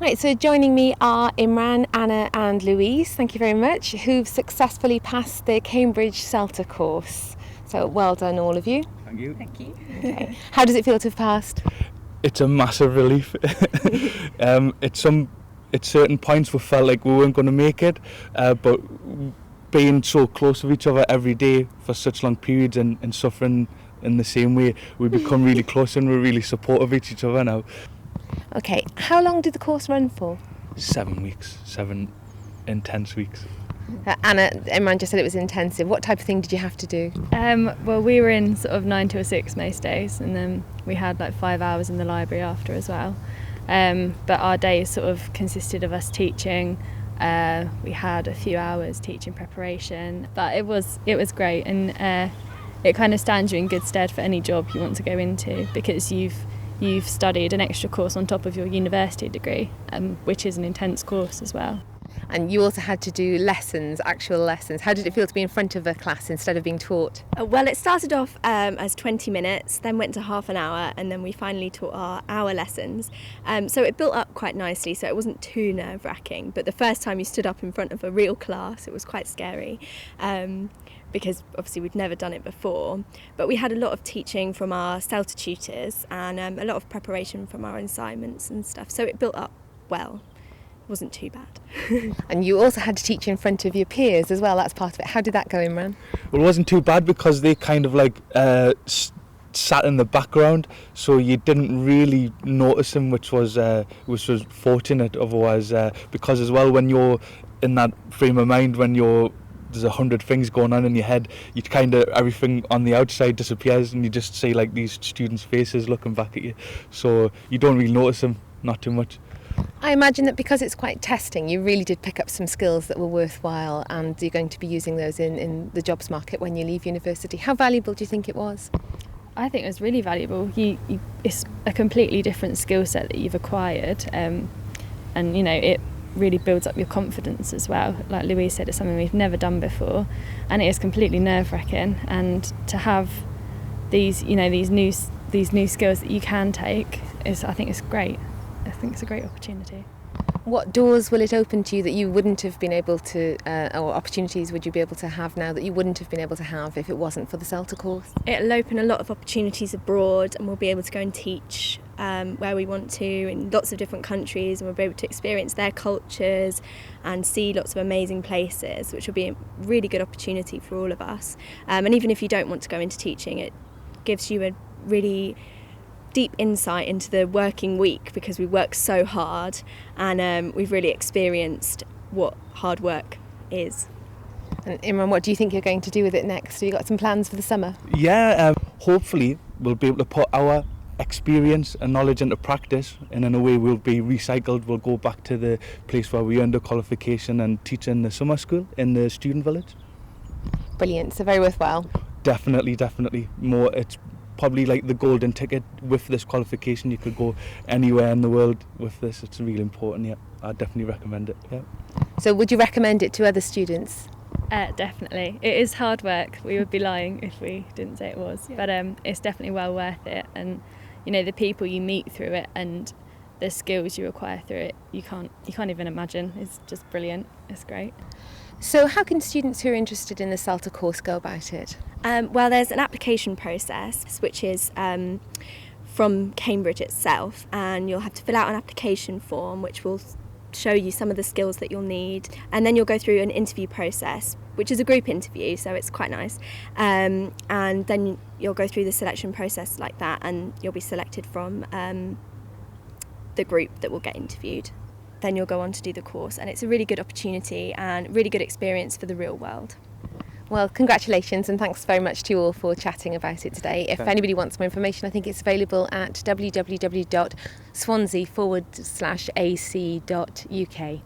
Right, so joining me are Imran, Anna and Louise, thank you very much, who've successfully passed the Cambridge CELTA course. So well done all of you. Thank you. Thank you. Okay. How does it feel to have passed? It's a massive relief. At certain points we felt like we weren't going to make it, but being so close with each other every day for such long periods and suffering in the same way, we become really close and we're really supportive of each other now. Okay, how long did the course run for? 7 weeks, 7 intense weeks. Anna, Imran just said it was intensive. What type of thing did you have to do? Well, we were in sort of 9 till 6 most days, and then we had like 5 hours in the library after as well. But our days sort of consisted of us teaching. We had a few hours teaching preparation, but it was great, and it kind of stands you in good stead for any job you want to go into, because you've studied an extra course on top of your university degree, which is an intense course as well. And you also had to do lessons, actual lessons. How did it feel to be in front of a class instead of being taught? Well, it started off as 20 minutes, then went to half an hour, and then we finally taught our hour lessons. So it built up quite nicely, so it wasn't too nerve-wracking. But the first time you stood up in front of a real class, it was quite scary. Because obviously we'd never done it before. But we had a lot of teaching from our CELTA tutors and a lot of preparation from our assignments and stuff. So it built up well. It wasn't too bad. And you also had to teach in front of your peers as well, that's part of it. How did that go, Imran? Well, it wasn't too bad because they kind of like sat in the background, so you didn't really notice them, which was fortunate. Otherwise, because as well, when you're in that frame of mind, when there's 100 things going on in your head, you kind of, everything on the outside disappears and you just see like these students' faces looking back at you, so you don't really notice them, not too much. I imagine that because it's quite testing, you really did pick up some skills that were worthwhile, and you're going to be using those in the jobs market when you leave university. How valuable do you think it was? I think it was really valuable. It's a completely different skill set that you've acquired, and you know, it really builds up your confidence as well. Like Louise said, it's something we've never done before, and it is completely nerve-wracking. And to have these new skills that you can take I think it's great. I think it's a great opportunity. What doors will it open to you that you wouldn't have been able to, or opportunities would you be able to have now that you wouldn't have been able to have if it wasn't for the CELTA course? It'll open a lot of opportunities abroad, and we'll be able to go and teach where we want to in lots of different countries, and we'll be able to experience their cultures and see lots of amazing places, which will be a really good opportunity for all of us. And even if you don't want to go into teaching, it gives you a really deep insight into the working week, because we work so hard, and we've really experienced what hard work is. And Imran, what do you think you're going to do with it next? Have you got some plans for the summer? Yeah, hopefully we'll be able to put our experience and knowledge into practice, and in a way we'll be recycled. We'll go back to the place where we earned a qualification and teach in the summer school in the student village. Brilliant, so very worthwhile. Definitely more. It's probably like the golden ticket. With this qualification you could go anywhere in the world with this. It's really important. Yeah, I'd definitely recommend it. Yeah. So would you recommend it to other students? Definitely. It is hard work. We would be lying if we didn't say it was. Yeah. But it's definitely well worth it, and you know, the people you meet through it and the skills you acquire through it, you can't even imagine. It's just brilliant. It's great. So how can students who are interested in the CELTA course go about it? Well, there's an application process which is from Cambridge itself, and you'll have to fill out an application form which will show you some of the skills that you'll need, and then you'll go through an interview process, which is a group interview, so it's quite nice, and then you'll go through the selection process like that, and you'll be selected from the group that will get interviewed. Then you'll go on to do the course, and it's a really good opportunity and really good experience for the real world. Well, congratulations, and thanks very much to you all for chatting about it today. If anybody wants more information, I think it's available at www.swansea.ac.uk.